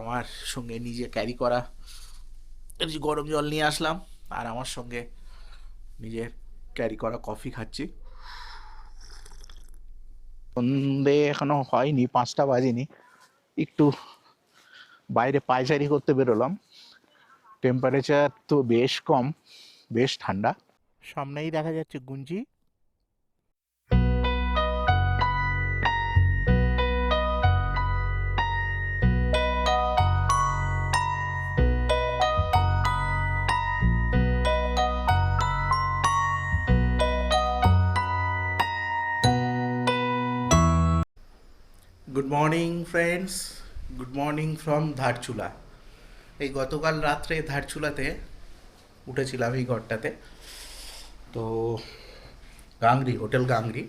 আমার সঙ্গে নিজে ক্যারি করা গরম জল নিয়ে আসলাম, আর আমার সঙ্গে নিজের ক্যারি করা কফি খাচ্ছি। সন্ধে এখনো হয়নি, 5টা বাজেনি। একটু বাইরে পায়চারি করতে বেরোলাম। টেম্পারেচার তো বেশ কম, বেশ ঠান্ডা। সামনেই দেখা যাচ্ছে Gunji. Good morning friends, good morning from Dharchula. এই গতকাল রাত্রে ধারচুলাতে উঠেছিলাম এই ঘরটাতে। তো গাংরি, হোটেল গাংরি,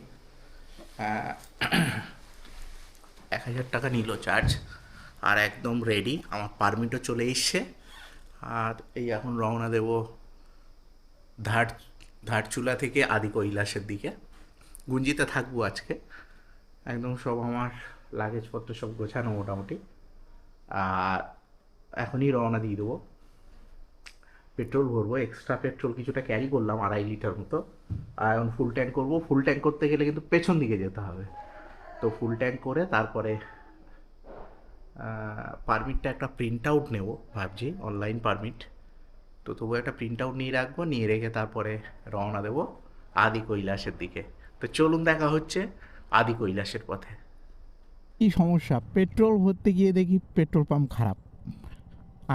1,000 টাকা নিল চার্জ, আর একদম রেডি। আমার পারমিটও চলে এসছে, আর এই এখন রওনা দেব ধার ধারচুলা থেকে আদি কৈলাসের দিকে। গুঞ্জিতে থাকবো আজকে। একদম সব আমার লাগেজপত্র সব গোছানো মোটামুটি, আর এখনই রওনা দিয়ে দেবো। পেট্রোল ভরবো, এক্সট্রা পেট্রোল কিছুটা ক্যারি করলাম, 2.5 লিটার মতো। আর এখন ফুল ট্যাঙ্ক করবো। ফুল ট্যাঙ্ক করতে গেলে কিন্তু পেছন দিকে যেতে হবে। তো ফুল ট্যাঙ্ক করে তারপরে পারমিটটা একটা প্রিন্ট আউট নেবো ভাবছি, অনলাইন পারমিট। তো তবু একটা প্রিন্ট আউট নিয়ে রাখবো, নিয়ে রেখে তারপরে রওনা দেবো আদি কৈলাসের দিকে। তো চলুন, দেখা হচ্ছে আদি কৈলাসের পথে। কি সমস্যা, পেট্রোল ভরতে গিয়ে দেখি পেট্রোল পাম্প খারাপ।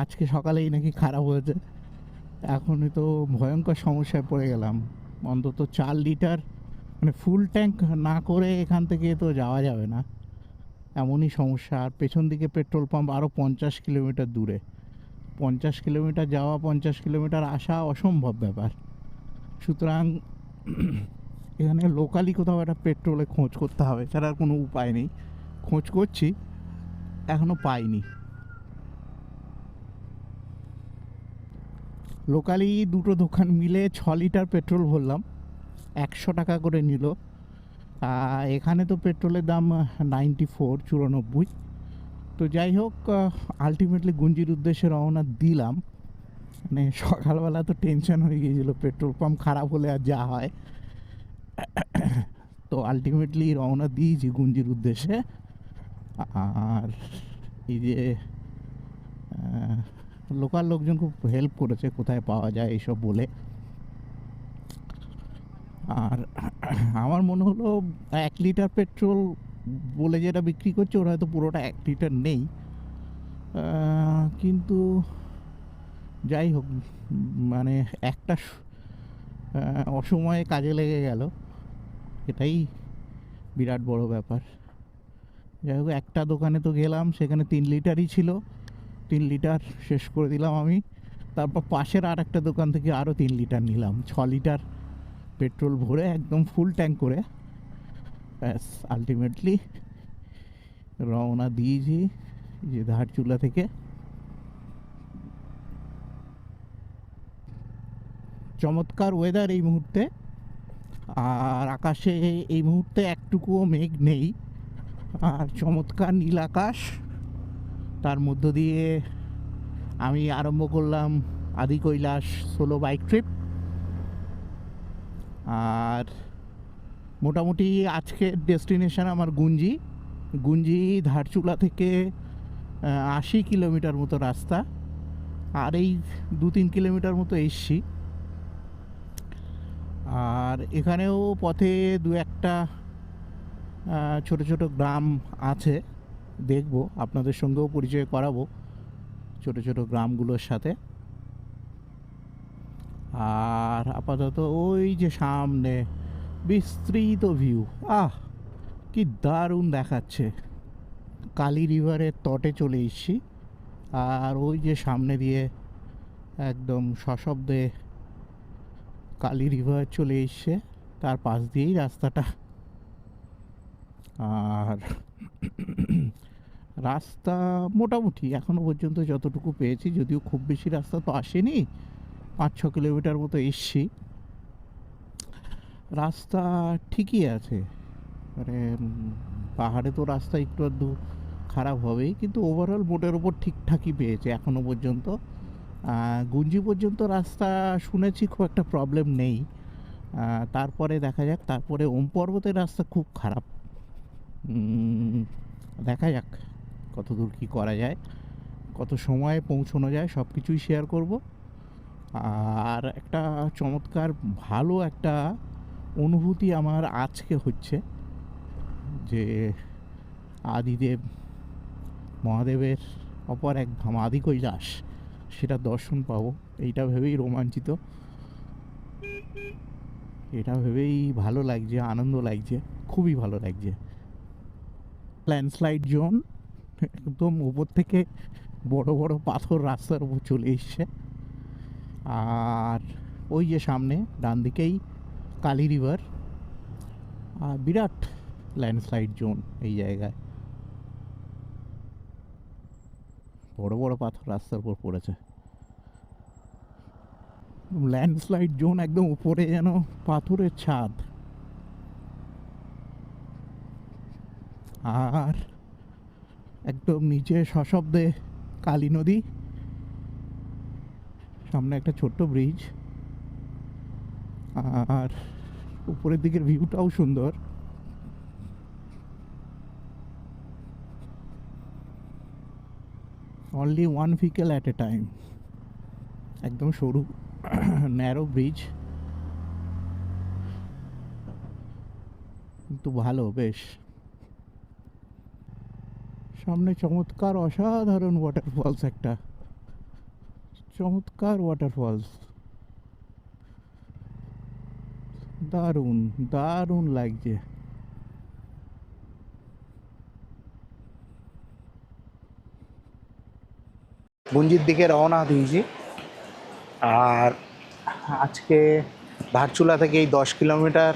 আজকে সকালেই নাকি খারাপ হয়েছে। এখনই তো ভয়ঙ্কর সমস্যায় পড়ে গেলাম। অন্তত 4 লিটার মানে ফুল ট্যাঙ্ক না করে এখান থেকে তো যাওয়া যাবে না, এমনই সমস্যা। আর পেছন দিকে পেট্রোল পাম্প আরও 50 কিলোমিটার দূরে। 50 কিলোমিটার যাওয়া, 50 কিলোমিটার আসা অসম্ভব ব্যাপার। সুতরাং এখানে লোকালি কোথাও একটা পেট্রোলে খোঁজ করতে হবে, ছাড়া আর কোনো উপায় নেই। খোঁজ করছি, এখনও পাইনি। লোকালি দুটো দোকান মিলে 6 লিটার পেট্রোল ভরলাম, 100 টাকা করে নিল। এখানে তো পেট্রোলের দাম 94, 94। তো যাই হোক, আলটিমেটলি গুঞ্জির উদ্দেশ্যে রওনা দিলাম। মানে সকালবেলা তো টেনশন হয়ে গিয়েছিল, পেট্রোল পাম্প খারাপ হলে আর যা হয়। তো আলটিমেটলি রওনা দিয়েছি গুঞ্জির উদ্দেশ্যে। আর এই যে লোকাল লোকজন খুব হেল্প করেছে কোথায় পাওয়া যায় এইসব বলে। আর আমার মনে হলো 1 লিটার পেট্রোল বলে যেটা বিক্রি করছে, ওরা হয়তো পুরোটা 1 লিটার নেই। কিন্তু যাই হোক, মানে একটা অসময়ে কাজে লেগে গেল, এটাই বিরাট বড় ব্যাপার। যাই হোক, একটা দোকানে তো গেলাম, সেখানে 3 লিটারই ছিল। 3 লিটার শেষ করে দিলাম আমি। তারপর পাশের আর একটা দোকান থেকে আরও 3 লিটার নিলাম, 6 লিটার পেট্রোল ভরে একদম ফুল ট্যাঙ্ক করে। ব্যাস, আলটিমেটলি রওনা দিয়েছি যে ধারচুলা থেকে। চমৎকার ওয়েদার এই মুহূর্তে, আর আকাশে এই মুহূর্তে একটুকুও মেঘ নেই, আর চমৎকার নীল আকাশ। তার মধ্য দিয়ে আমি আরম্ভ করলাম আদি কৈলাস সোলো বাইক ট্রিপ। আর মোটামুটি আজকের ডেস্টিনেশন আমার গুঞ্জি। গুঞ্জি ধারচুলা থেকে 80 কিলোমিটার মতো রাস্তা, আর এই 2-3 কিলোমিটার মতো এসছি। আর এখানেও পথে দু একটা ছোট ছোট গ্রাম আছে, দেখব, আপনাদের সঙ্গেও পরিচয় করাবো ছোট ছোট গ্রামগুলোর সাথে। আর আপাতত ওই যে সামনে বিস্তৃত ভিউ, কি দারুণ দেখাচ্ছে। কালী রিভারের তটে চলে এসেছি, আর ওই যে সামনে দিয়ে একদম সশব্দে কালী রিভার চলে এসছে, তার পাশ দিয়েই রাস্তাটা। আর রাস্তা মোটামুটি এখনও পর্যন্ত যতটুকু পেয়েছি, যদিও খুব বেশি রাস্তা তো আসেনি, 5-6 কিলোমিটার মতো এসছি। রাস্তা ঠিকই আছে, মানে পাহাড়ে তো রাস্তা একটু আধটু খারাপ হবেই, কিন্তু ওভারঅল মোটের ওপর ঠিকঠাকই পেয়েছে এখনও পর্যন্ত। গুঞ্জি পর্যন্ত রাস্তা শুনেছি খুব একটা প্রবলেম নেই। তারপরে দেখা যাক, তারপরে ওম পর্বতের রাস্তা খুব খারাপ। দেখা যাক কত দূর কী করা যায়, কত সময়ে পৌঁছানো যায়, সব কিছুই শেয়ার করব। আর একটা চমৎকার ভালো একটা অনুভূতি আমার আজকে হচ্ছে যে আদিদেব মহাদেবের অপর এক ধাম আদি কৈলাস, সেটা দর্শন পাবো, এইটা ভেবেই রোমাঞ্চিত, এটা ভেবেই ভালো লাগছে, আনন্দ লাগছে, খুবই ভালো লাগছে। ল্যান্ডস্লাইড জোন, একদম উপর থেকে বড় বড় পাথর রাস্তার উপর চলে এসছে। আর ওই যে সামনে ডান দিকেই কালী রিভার, আর বিরাট ল্যান্ডস্লাইড জোন এই জায়গায়, বড় বড় পাথর রাস্তার উপর পড়েছে। ল্যান্ডস্লাইড জোন, একদম উপরে যেন পাথরের ছাদ। আর একদম নিচে সশব্দে কালী নদী, সামনে একটা ছোট্ট ব্রিজ, আর উপরের দিকের ভিউটাও সুন্দর। Only one vehicle at a time, একদম সরু ন্যারো ব্রিজ, কিন্তু ভালো বেশ। সামনে চমৎকার অসাধারণ ওয়াটারফলস, একটা চমৎকার ওয়াটারফলস, দারুণ দারুণ লাগছে। গুঞ্জির দিকে রওনা দিয়েছি, আর আজকে ধারচুলা থেকে এই 10 কিলোমিটার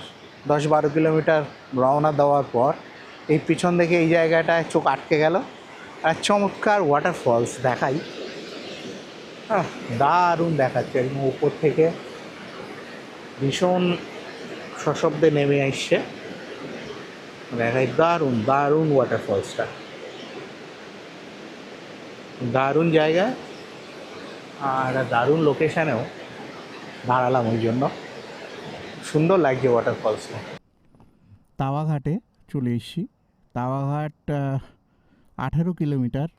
10-12 কিলোমিটার রওনা দেওয়ার পর এই পিছন থেকে এই জায়গাটায় চোখ আটকে গেল। আর চমৎকার ওয়াটারফলস দেখাই, দারুণ দেখাচ্ছে, একদম উপর থেকে ভীষণ সশব্দে নেমে আসছে, দেখাই দারুণ দারুণ ওয়াটারফলসটা, দারুণ জায়গা আর দারুণ লোকেশানেও দাঁড়ালাম, ওই জন্য সুন্দর লাগছে ওয়াটারফলসটা। তাওয়াঘাটে চলে এসেছি। তাওয়াঘাট 18 কিলোমিটার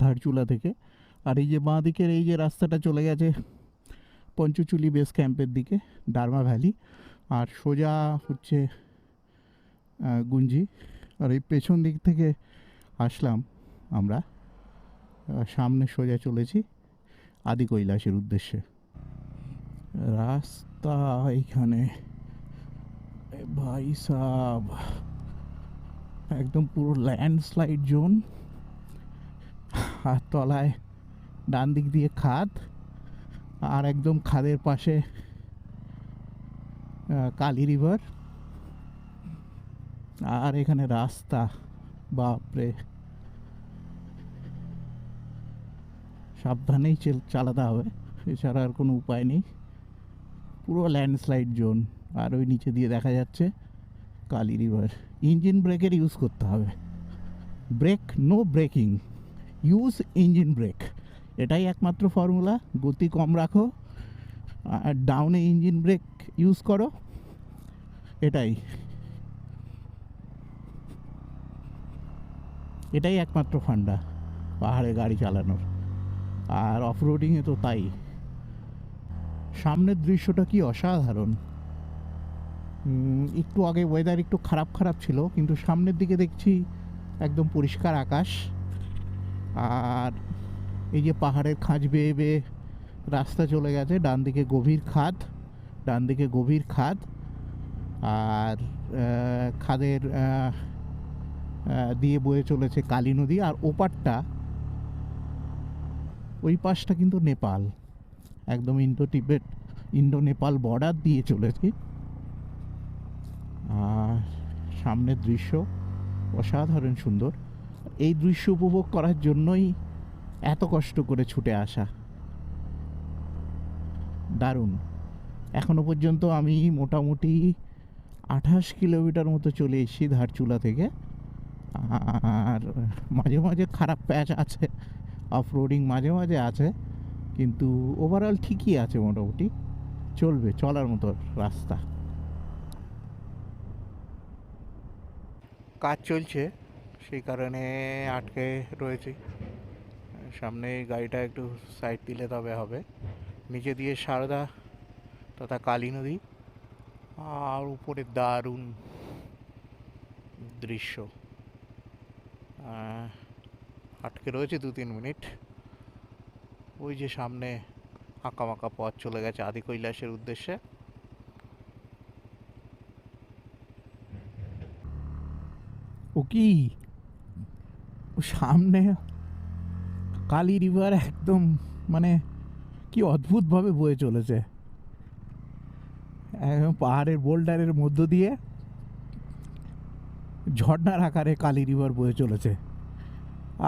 ধারচুলা থেকে। আর এই যে বাঁ দিকের এই যে রাস্তাটা চলে গেছে পঞ্চচুলি বেস ক্যাম্পের দিকে, ডারমা ভ্যালি, আর সোজা হচ্ছে গুঞ্জি। আর এই পেছন দিক থেকে আসলাম আমরা, সামনে সোজা চলেছি আদি কৈলাসের উদ্দেশ্যে। রাস্তা এইখানে ভাই সাব একদম পুরো ল্যান্ডস্লাইড জোন, আর তলায় ডান দিক দিয়ে খাদ, আর একদম খাদের পাশে কালী রিভার, আর এখানে রাস্তা বাপরে, সাবধানেই চালাতে হবে, এছাড়া আর কোনো উপায় নেই। পুরো ল্যান্ডস্লাইড জোন, আর ওই নিচে দিয়ে দেখা যাচ্ছে কালী রিভার। ইঞ্জিন ব্রেকের ইউজ করতে হবে, brake no braking, use engine brake, এটাই একমাত্র ফর্মুলা। গতি কম রাখো আর ডাউনে ইঞ্জিন ব্রেক ইউজ করো, এটাই এটাই একমাত্র ফান্ডা পাহাড়ে গাড়ি চালানোর। আর অফরোডিংয়ে তো তাই। সামনের দৃশ্যটা কি অসাধারণ। একটু আগে ওয়েদার একটু খারাপ খারাপ ছিল, কিন্তু সামনের দিকে দেখছি একদম পরিষ্কার আকাশ। আর এই যে পাহাড়ের খাঁজ বেয়ে বেয়ে রাস্তা চলে গেছে, ডান দিকে গভীর খাদ, ডান দিকে গভীর খাদ, আর খাদের দিয়ে বয়ে চলেছে কালী নদী। আর ওপারটা, ওই পাশটা কিন্তু নেপাল, একদম ইন্ডো নেপাল বর্ডার দিয়ে চলেছে। আর সামনের দৃশ্য অসাধারণ সুন্দর। এই দৃশ্য উপভোগ করার জন্যই এত কষ্ট করে ছুটে আসা, দারুণ। এখনো পর্যন্ত আমি মোটামুটি 28 কিলোমিটার মতো চলে এসেছি ধারচুলা থেকে। আর মাঝে মাঝে খারাপ প্যাচ আছে, অফ রোডিং মাঝে মাঝে আছে, কিন্তু ওভারঅল ঠিকই আছে, মোটামুটি চলবে, চলার মতো রাস্তা। কাজ চলছে, সেই কারণে আটকে রয়েছি। সামনে গাড়িটা একটু সাইড দিলে তবে হবে। নিচে দিয়ে সারদা তথা কালী নদী, আর উপরে দারুণ দৃশ্য। আটকে রয়েছে 2-3 মিনিট। ওই যে সামনে আঁকাবাঁকা পথ চলে গেছে আদি কৈলাসের উদ্দেশ্যে। ও কি, ও সামনে কালী রিভার একদম, মানে কি অদ্ভুতভাবে বয়ে চলেছে, একদম পাহাড়ের বোল্ডারের মধ্য দিয়ে ঝর্ণার আকারে কালী রিভার বয়ে চলেছে।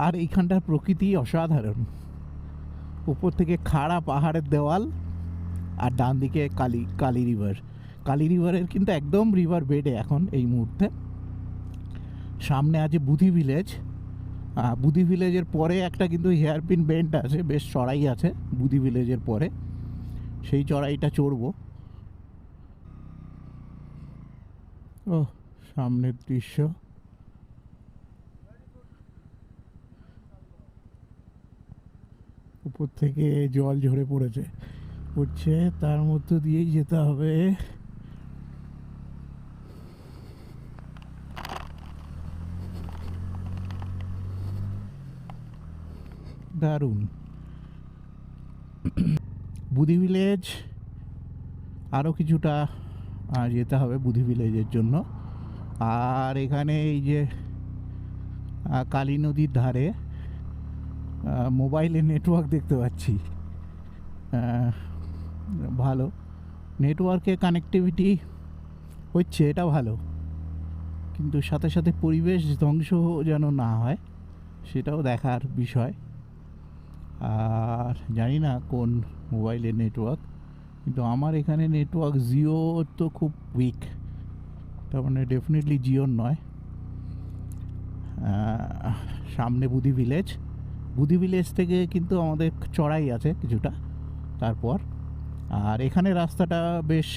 আর এইখানটার প্রকৃতি অসাধারণ, উপর থেকে খাড়া পাহাড়ের দেওয়াল, আর ডান দিকে কালী রিভার। কালী রিভারের কিন্তু একদম রিভার বেডে এখন এই মুহূর্তে। সামনে আছে বুধি ভিলেজ, বুধি ভিলেজের পরে একটা কিন্তু হেয়ারপিন বেন্ড আছে, বেশ চড়াই আছে বুধি ভিলেজের পরে, সেই চড়াইটা চড়বো। ও সামনের দৃশ্য, উপর থেকে জল ঝরে পড়ছে, তার মধ্য দিয়েই যেতে হবে। দারুণ। বুধি ভিলেজ আরও কিছুটা যেতে হবে বুধি ভিলেজের জন্য। আর এখানে এই যে কালী নদীর ধারে মোবাইলে নেটওয়ার্ক দেখতে পাচ্ছি, ভালো নেটওয়ার্কে কানেক্টিভিটি হচ্ছে, এটা ভালো, কিন্তু সাথে সাথে পরিবেশ ধ্বংস যেন না হয় সেটাও দেখার বিষয়। আর জানি না কোন মোবাইলের নেটওয়ার্ক, কিন্তু আমার এখানে নেটওয়ার্ক জিও তো খুব উইক, তার মানে ডেফিনেটলি জিওর নয়। সামনে বুধি ভিলেজ থেকে কিন্তু আমাদের চড়াই আছে কিছুটা তারপর। আর এখানে রাস্তাটা বেশ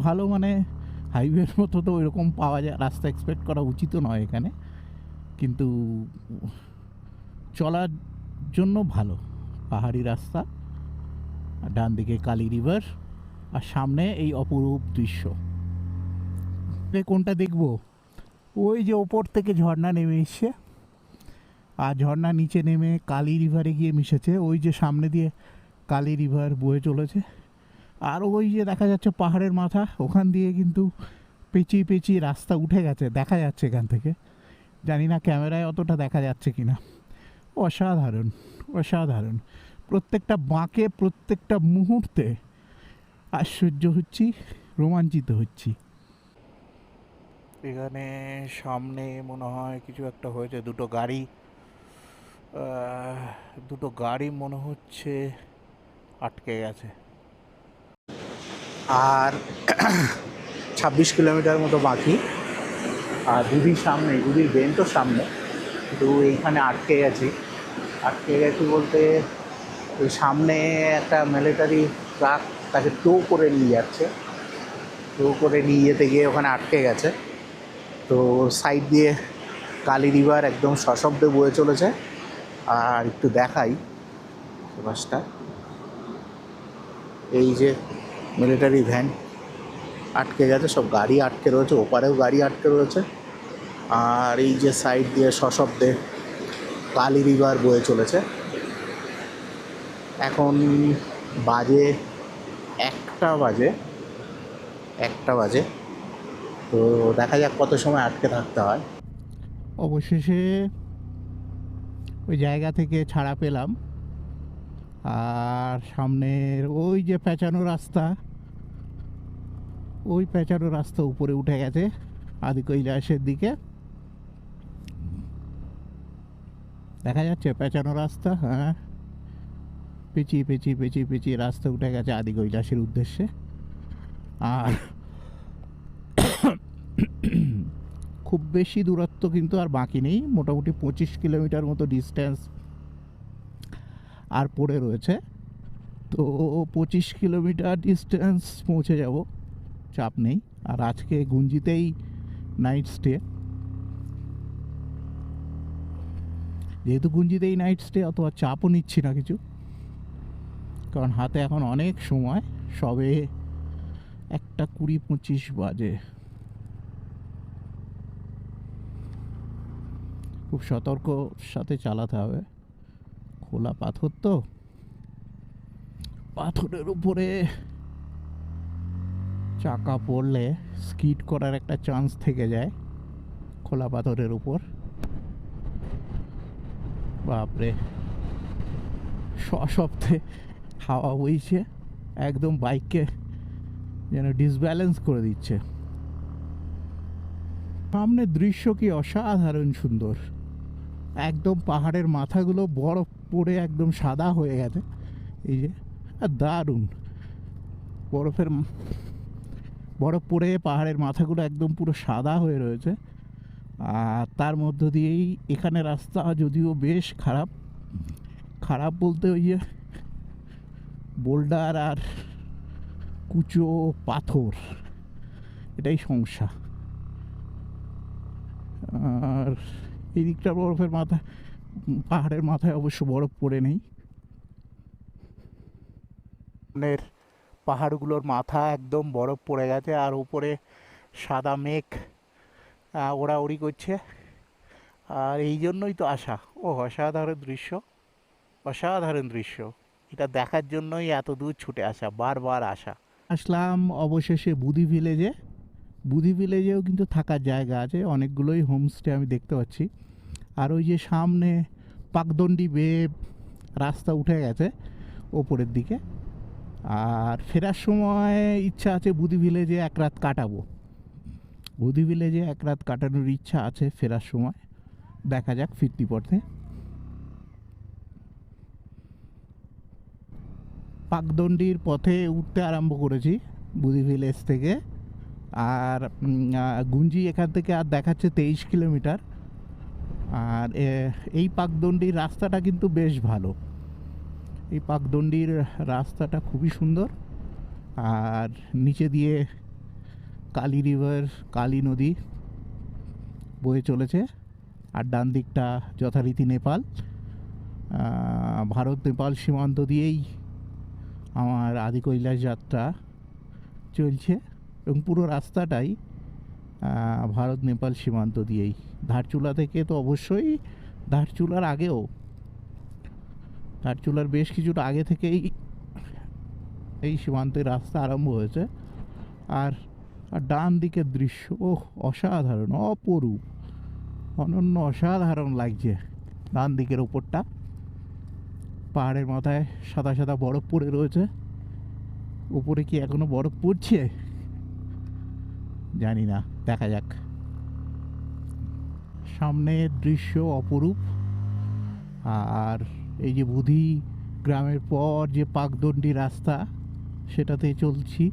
ভালো, মানে হাইওয়ের মতো তো ওইরকম পাওয়া যায় রাস্তা, এক্সপেক্ট করা উচিত নয় এখানে, কিন্তু চলার জন্য ভালো। পাহাড়ি রাস্তা, ডান দিকে কালী রিভার, আর সামনে এই অপরূপ দৃশ্য। কোনটা দেখবো? ওই যে ওপর থেকে ঝর্ণা নেমে এসছে, আর ঝর্ণা নিচে নেমে কালী রিভারে গিয়ে মিশেছে। ওই যে সামনে দিয়ে কালী রিভার বয়ে চলেছে, আর ওই যে দেখা যাচ্ছে পাহাড়ের মাথা, ওখান দিয়ে কিন্তু পেঁচিয়ে রাস্তা উঠে গেছে, দেখা যাচ্ছে এখান থেকে। জানি না ক্যামেরায় অতটা দেখা যাচ্ছে কিনা। অসাধারণ, প্রত্যেকটা বাঁকে, প্রত্যেকটা মুহূর্তে আশ্চর্য হচ্ছি, রোমাঞ্চিত হচ্ছি। এখানে সামনে মনে হয় কিছু একটা হয়েছে, দুটো গাড়ি মনে হচ্ছে আটকে গেছে। আর 26 কিলোমিটার মতো বাকি, আর দুদির বেন্টও সামনে, কিন্তু এইখানে আটকে গেছি বলতে ওই সামনে একটা মিলিটারি ট্রাক তাকে টো করে নিয়ে যেতে গিয়ে ওখানে আটকে গেছে। তো সাইড দিয়ে কালী রিভার একদম সশব্দে বয়ে চলেছে। আর একটু দেখাই বাসটা, এই যে মিলিটারি ভ্যান আটকে গেছে, সব গাড়ি আটকে রয়েছে, ওপারেও গাড়ি আটকে রয়েছে। আর এই যে সাইড দিয়ে সশব্দে কালী রিভার বয়ে চলেছে। এখন বাজে 1টা বাজে, তো দেখা যাক কত সময় আটকে থাকতে হয়। অবশেষে ওই জায়গা থেকে ছাড়া পেলাম। আর সামনের ওই যে পেঁচানো রাস্তা উপরে উঠে গেছে আদি কৈলাসের দিকে, দেখা যাচ্ছে পেঁচানো রাস্তা। হ্যাঁ, পেঁচিয়ে রাস্তা উঠে গেছে আদি কৈলাসের উদ্দেশ্যে। আর খুব বেশি দূরত্ব কিন্তু আর বাকি নেই, মোটামুটি 25 কিলোমিটার মতো ডিস্টেন্স আর পড়ে রয়েছে। তো 25 কিলোমিটার ডিস্টেন্স পৌঁছে যাব, চাপ নেই। আর আজকে গুঞ্জিতেই নাইট স্টে, যেহেতু গুঞ্জিতেই নাইট স্টে অত আর চাপও নিচ্ছি না কিছু, কারণ হাতে এখন অনেক সময়, সবে 1:20-25 বাজে। খুব সতর্ক সাথে চালাতে হবে, খোলা পাথর তো, পাথরের উপরে চাকা পড়লে স্কিড করার একটা চান্স থেকে যায় খোলা পাথরের উপর। বাপরে, সশব্দে হাওয়া বইছে, একদম বাইককে যেন ডিসব্যালেন্স করে দিচ্ছে। সামনের দৃশ্য কি অসাধারণ সুন্দর, একদম পাহাড়ের মাথাগুলো বরফ পড়ে একদম সাদা হয়ে গেছে, এই যে দারুণ। বরফ পড়ে পাহাড়ের মাথাগুলো একদম পুরো সাদা হয়ে রয়েছে। আর তার মধ্য দিয়েই এখানে রাস্তা যদিও বেশ খারাপ, খারাপ বলতে ওই যে বোল্ডার আর কুচো পাথর, এটাই সমস্যা। আর এই দিকটা বরফের মাথা, পাহাড়ের মাথায় অবশ্য বরফ পড়ে নেই। পাহাড়গুলোর মাথা একদম বরফ পড়ে গেছে, আর উপরে সাদা মেঘ ওড়াউড়ি করছে। আর এই জন্যই তো আসা, ও অসাধারণ দৃশ্য, অসাধারণ দৃশ্য। এটা দেখার জন্যই এত দূর ছুটে আসা, বারবার আসা। আসলাম অবশেষে বুদি ভিলেজে। বুদি ভিলেজেও কিন্তু থাকার জায়গা আছে, অনেকগুলোই হোমস্টে আমি দেখতে পাচ্ছি। আর ওই যে সামনে পাকদণ্ডী বেয়ে রাস্তা উঠে গেছে ওপরের দিকে। আর ফেরার সময় ইচ্ছা আছে বুদি ভিলেজে এক রাত কাটাবো, বুদি ভিলেজে এক রাত কাটানোর ইচ্ছা আছে ফেরার সময়, দেখা যাক ফিরতি পথে। পাকদণ্ডির পথে উঠতে আরম্ভ করেছি বুদি ভিলেজ থেকে। আর গুঞ্জি এখান থেকে আর দেখাচ্ছে 23 কিলোমিটার। আর এই পাকদণ্ডির রাস্তাটা কিন্তু বেশ ভালো, এই পাকদণ্ডির রাস্তাটা খুবই সুন্দর। আর নিচে দিয়ে কালী রিভার, কালী নদী বয়ে চলেছে। আর ডান দিকটা যথারীতি নেপাল, ভারত নেপাল সীমান্ত দিয়েই আমার আদি কৈলাস যাত্রা চলছে, এবং পুরো রাস্তাটাই ভারত নেপাল সীমান্ত দিয়েই। ধারচুলা থেকে তো অবশ্যই, ধারচুলার আগেও, ধারচুলার বেশ কিছুটা আগে থেকেই এই সীমান্তের রাস্তা আরম্ভ হয়েছে। আর ডান দিকের দৃশ্য, ওহ অসাধারণ, অপরূপ, অনন্য, অসাধারণ লাগছে। ডান দিকের ওপরটা পাহাড়ের মাথায় সাদা সাদা বরফ পড়ে রয়েছে। উপরে কি এখনো বরফ পড়ছে জানি না, দেখা যাক। সামনের দৃশ্য অপরূপ। আর এই যে বুধি গ্রামের পর যে পাকদণ্ডী রাস্তা, সেটাতে চলছি।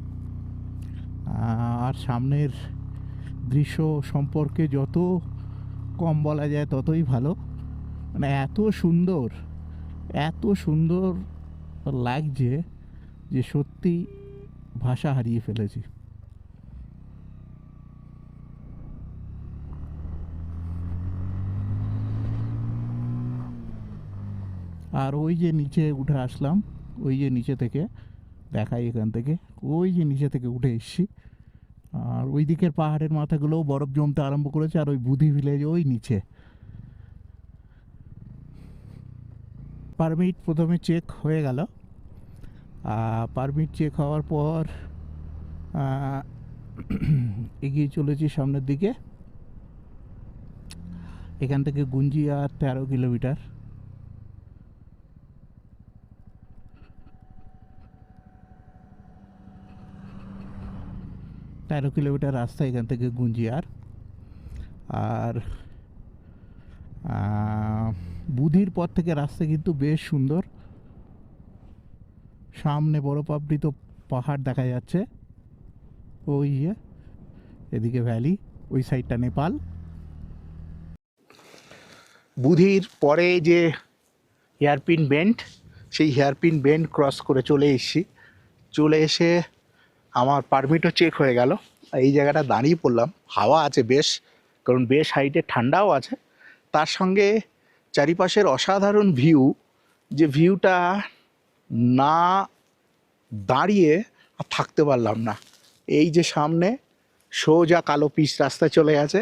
আর সামনের দৃশ্য সম্পর্কে যত কম বলা যায় ততই ভালো, মানে এত সুন্দর, এত সুন্দর লাগছে যে সত্যি ভাষা হারিয়ে ফেলেছি। আর ওই যে নিচে উঠে আসলাম, ওই যে নিচে থেকে দেখাই, এখান থেকে ওই যে নিচে থেকে উঠে এসছি। আর ওই দিকের পাহাড়ের মাথাগুলোও বরফ জমতে আরম্ভ করেছে। আর ওই বুধি ভিলেজ ওই নিচে। পারমিট প্রথমে চেক হয়ে গেল। পারমিট চেক হওয়ার পর এগিয়ে চলেছি সামনের দিকে। এখান থেকে গুঞ্জি আর 13 কিলোমিটার। রাস্তা এখান থেকে গুঞ্জিয়ার। আর বুধির পর থেকে রাস্তা কিন্তু বেশ সুন্দর, সামনে বরফাবৃত পাহাড় দেখা যাচ্ছে, ওই এদিকে ভ্যালি, ওই সাইডটা নেপাল। বুধির পরে যে হেয়ারপিন বেন্ড, সেই হেয়ারপিন বেন্ড ক্রস করে চলে এসেছি। চলে এসে আমার পারমিটও চেক হয়ে গেল। এই জায়গাটা দাঁড়িয়ে পড়লাম, হাওয়া আছে বেশ, কারণ বেশ হাইটে ঠান্ডাও আছে, তার সঙ্গে চারিপাশের অসাধারণ ভিউ। যে ভিউটা না দাঁড়িয়ে আর থাকতে পারলাম না। এই যে সামনে সোজা কালো পিচ রাস্তা চলে গেছে,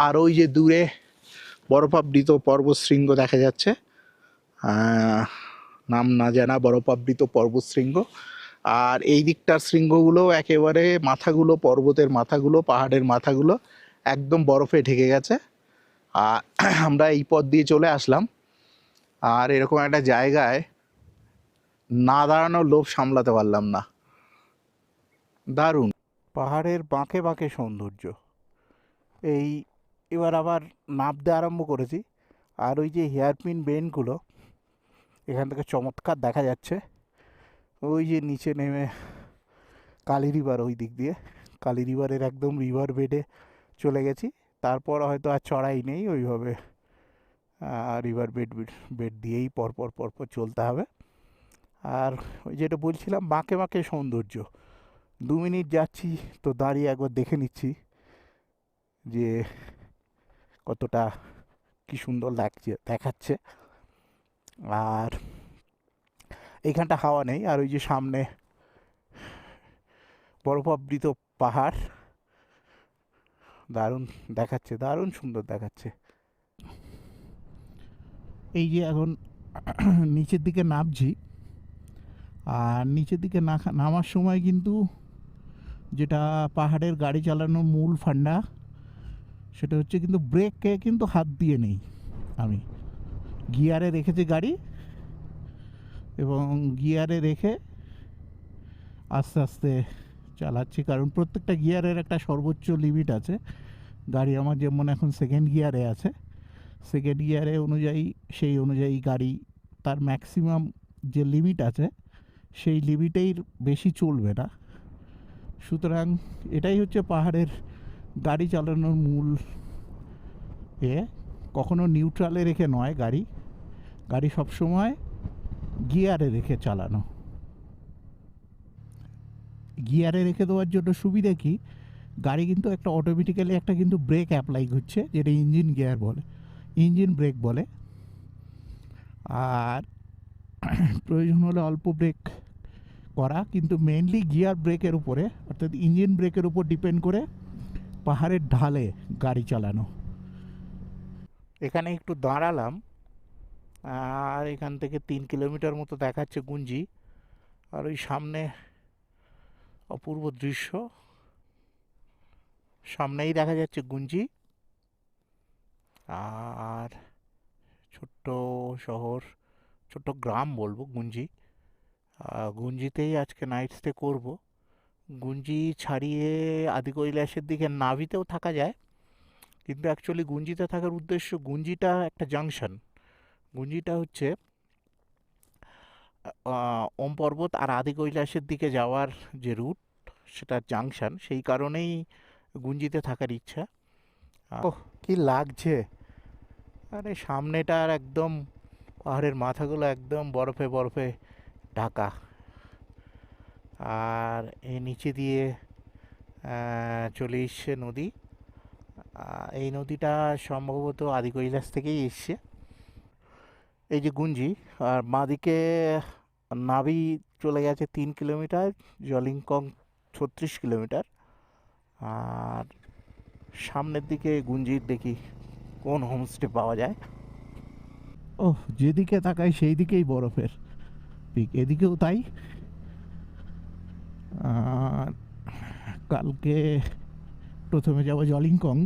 আর ওই যে দূরে বরফাবৃত পর্বতশৃঙ্গ দেখা যাচ্ছে, নাম না জানা বরফাবৃত পর্বতশৃঙ্গ। আর এই দিকটার শৃঙ্গগুলো একেবারে মাথাগুলো, পর্বতের মাথাগুলো, পাহাড়ের মাথাগুলো একদম বরফে ঢেকে গেছে। আর আমরা এই পথ দিয়ে চলে আসলাম, আর এরকম একটা জায়গায় না দাঁড়ানোর লোভ সামলাতে পারলাম না। দারুণ পাহাড়ের বাঁকে বাঁকে সৌন্দর্য। এই এবার আবার নামতে আরম্ভ করেছি, আর ওই যে হেয়ারপিন বেন্ডগুলো এখান থেকে চমৎকার দেখা যাচ্ছে। ওই যে নিচে নেমে কালী রিভার, ওই দিক দিয়ে কালী রিভারের একদম রিভার বেডে চলে গেছি। তারপর হয়তো আর চড়াই নেই ওইভাবে, রিভার বেড বেড দিয়েই পরপর পরপর চলতে হবে। আর ওই যেটা বলছিলাম, বাঁকে বাঁকে সৌন্দর্য। 2 মিনিট যাচ্ছি তো দাঁড়িয়ে একবার দেখে নিচ্ছি যে কতটা কি সুন্দর লাগছে, দেখাচ্ছে। আর এইখানটা হাওয়া নেই, আর ওই যে সামনে বরফাবৃত পাহাড়, দারুণ দেখাচ্ছে, দারুণ সুন্দর দেখাচ্ছে। এই যে এখন নিচের দিকে নামছি, আর নিচের দিকে নামার সময় কিন্তু যেটা পাহাড়ের গাড়ি চালানোর মূল ফান্ডা, সেটা হচ্ছে কিন্তু ব্রেকে কিন্তু হাত দিয়ে নেই আমি। গিয়ারে রেখেছি গাড়ি, এবং গিয়ারে রেখে আস্তে আস্তে চালাচ্ছি, কারণ প্রত্যেকটা গিয়ারের একটা সর্বোচ্চ লিমিট আছে। গাড়ি আমার যেমন এখন সেকেন্ড গিয়ারে আছে, সেকেন্ড গিয়ারে অনুযায়ী সেই অনুযায়ী গাড়ি তার ম্যাক্সিমাম যে লিমিট আছে সেই লিমিটেই বেশি চলবে না। সুতরাং এটাই হচ্ছে পাহাড়ের গাড়ি চালানোর মূল কখনো নিউট্রালে রেখে নয় গাড়ি, গাড়ি সবসময় গিয়ারে রেখে চালানো। গিয়ারে রেখে দেওয়ার জন্য সুবিধা কি, গাড়ি কিন্তু একটা অটোমেটিক্যালি একটা কিন্তু ব্রেক অ্যাপ্লাই করছে, যেটা ইঞ্জিন গিয়ার বলে, ইঞ্জিন ব্রেক বলে। আর প্রয়োজন হলে অল্প ব্রেক করা, কিন্তু মেনলি গিয়ার ব্রেকের উপরে, অর্থাৎ ইঞ্জিন ব্রেকের উপর ডিপেন্ড করে পাহাড়ের ঢালে গাড়ি চালানো। এখানে একটু দাঁড়ালাম, আর এখান থেকে 3 কিলোমিটার মতো দেখাচ্ছে গুঞ্জি। আর ওই সামনে অপূর্ব দৃশ্য, সামনেই দেখা যাচ্ছে গুঞ্জি। আর ছোট্ট শহর, ছোট্ট গ্রাম বলবো গুঞ্জি। গুঞ্জিতেই আজকে নাইট স্টে করবো। গুঞ্জি ছাড়িয়ে আদিকৈলাসের দিকে নাভিতেও থাকা যায়, কিন্তু অ্যাকচুয়ালি গুঞ্জিতে থাকার উদ্দেশ্য, গুঞ্জিটা একটা জাংশন। গুঞ্জিটা হচ্ছে ওম পর্বত আর আদিকৈলাসের দিকে যাওয়ার যে রুট, সেটা জাংশন, সেই কারণেই গুঞ্জিতে থাকার ইচ্ছা। ওহ, কি লাগছে! আরে সামনেটার একদম পাহাড়ের মাথাগুলো একদম বরফে বরফে ঢাকা, আর এই নিচে দিয়ে চলে এসছে নদী। এই নদীটা সম্ভবত আদিকৈলাস থেকেই এসছে। এই যে গুঞ্জি, আর বাঁদিকে নাভি চলে গেছে 3 কিলোমিটার, জলিংকং 36 কিলোমিটার। আর সামনের দিকে গুঞ্জির দেখি কোন হোমস্টে পাওয়া যায়। ওহ, যেদিকে তাকাই সেই দিকেই বরফের পিক, এদিকেও তাই। আর কালকে প্রথমে যাব জলিংকং,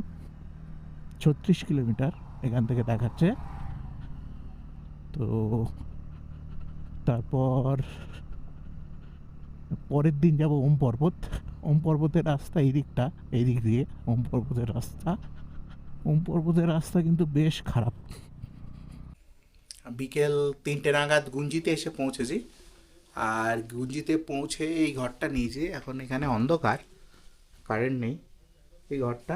36 কিলোমিটার এখান থেকে দেখাচ্ছে। তো তারপর পরের দিন যাব ওম পর্বত। ওম পর্বতের রাস্তা এই দিকটা, এই দিক দিয়ে ওম পর্বতের রাস্তা। ওম পর্বতের রাস্তা কিন্তু বেশ খারাপ। বিকেল 3টে নাগাদ গুঞ্জিতে এসে পৌঁছেছি, আর গুঞ্জিতে পৌঁছে এই ঘরটা নিয়েছি। এখন এখানে অন্ধকার, কারেন্ট নেই। এই ঘরটা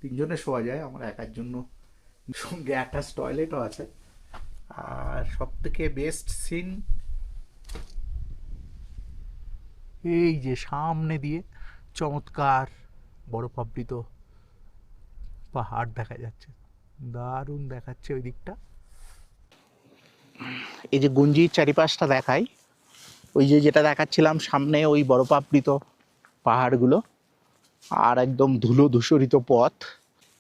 3 জনে শোয়া যায়, আমার একার জন্য সঙ্গে অ্যাটাচ টয়লেটও আছে। আর সব থেকে বেস্ট সিন এই যে সামনে দিয়ে চমৎকার বরফাবৃত পাহাড় দেখা যাচ্ছে, দারুণ দেখাচ্ছে ওই দিকটা। এই যে গুঞ্জির চারিপাশটা দেখাই, ওই যে যেটা দেখাচ্ছিলাম সামনে ওই বরফাবৃত পাহাড়গুলো, আর একদম ধুলো ধূসরিত পথ।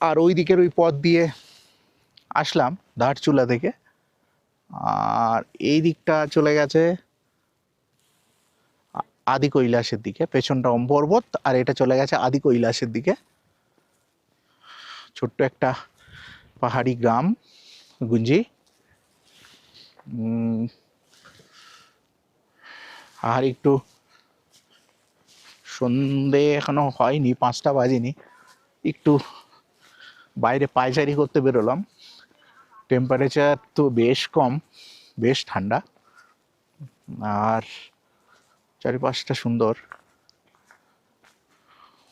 আর ওই দিকের ওই পথ দিয়ে আসলাম ধারচুলা থেকে, আর এই দিকটা চলে গেছে আদি কৈলাসের দিকে, পেছনটা ওম পর্বত, আর এটা চলে গেছে আদি কৈলাসের দিকে। ছোট্ট একটা পাহাড়ি গ্রাম গুঞ্জি। আর একটু সন্ধে এখনো হয়নি, 5টা বাজেনি, একটু বাইরে পায়চারি করতে বেরোলাম। টেম্পারেচার তো বেশ কম, বেশ ঠান্ডা, আর চারিপাশটা সুন্দর।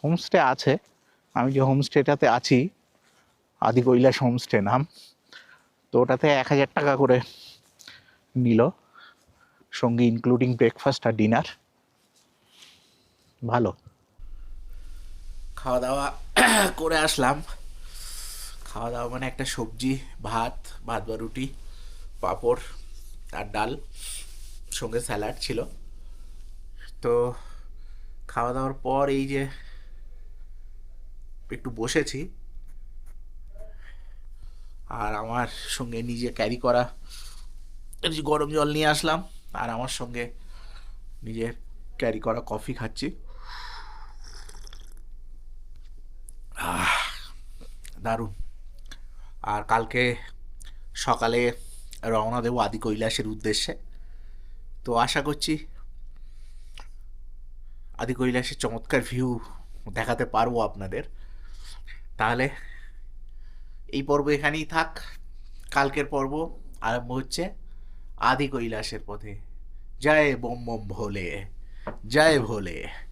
হোমস্টে আছে, আমি যে হোমস্টেটাতে আছি আদি কৈলাস হোমস্টে নাম, তো ওটাতে 1000 টাকা করে নিল, সঙ্গে ইনক্লুডিং ব্রেকফাস্ট আর ডিনার। ভালো খাওয়া দাওয়া করে আসলাম। খাওয়া দাওয়া মানে একটা সবজি, ভাত বা রুটি, পাঁপড় আর ডাল, সঙ্গে স্যালাড ছিল। তো খাওয়া দাওয়ার পর এই যে একটু বসেছি, আর আমার সঙ্গে নিজে ক্যারি করা এই যে গরম জল নিয়ে আসলাম, আর আমার সঙ্গে নিজের ক্যারি করা কফি খাচ্ছি। দারুণ। আর কালকে সকালে রওনা দেবো আদি কৈলাসের উদ্দেশ্যে। তো আশা করছি আদি কৈলাসের চমৎকার ভিউ দেখাতে পারবো আপনাদের। তাহলে এই পর্ব এখানেই থাক, কালকের পর্ব আরম্ভ হচ্ছে আদি কৈলাসের পথে। জয় বম বম ভোলে, জয় ভোলে।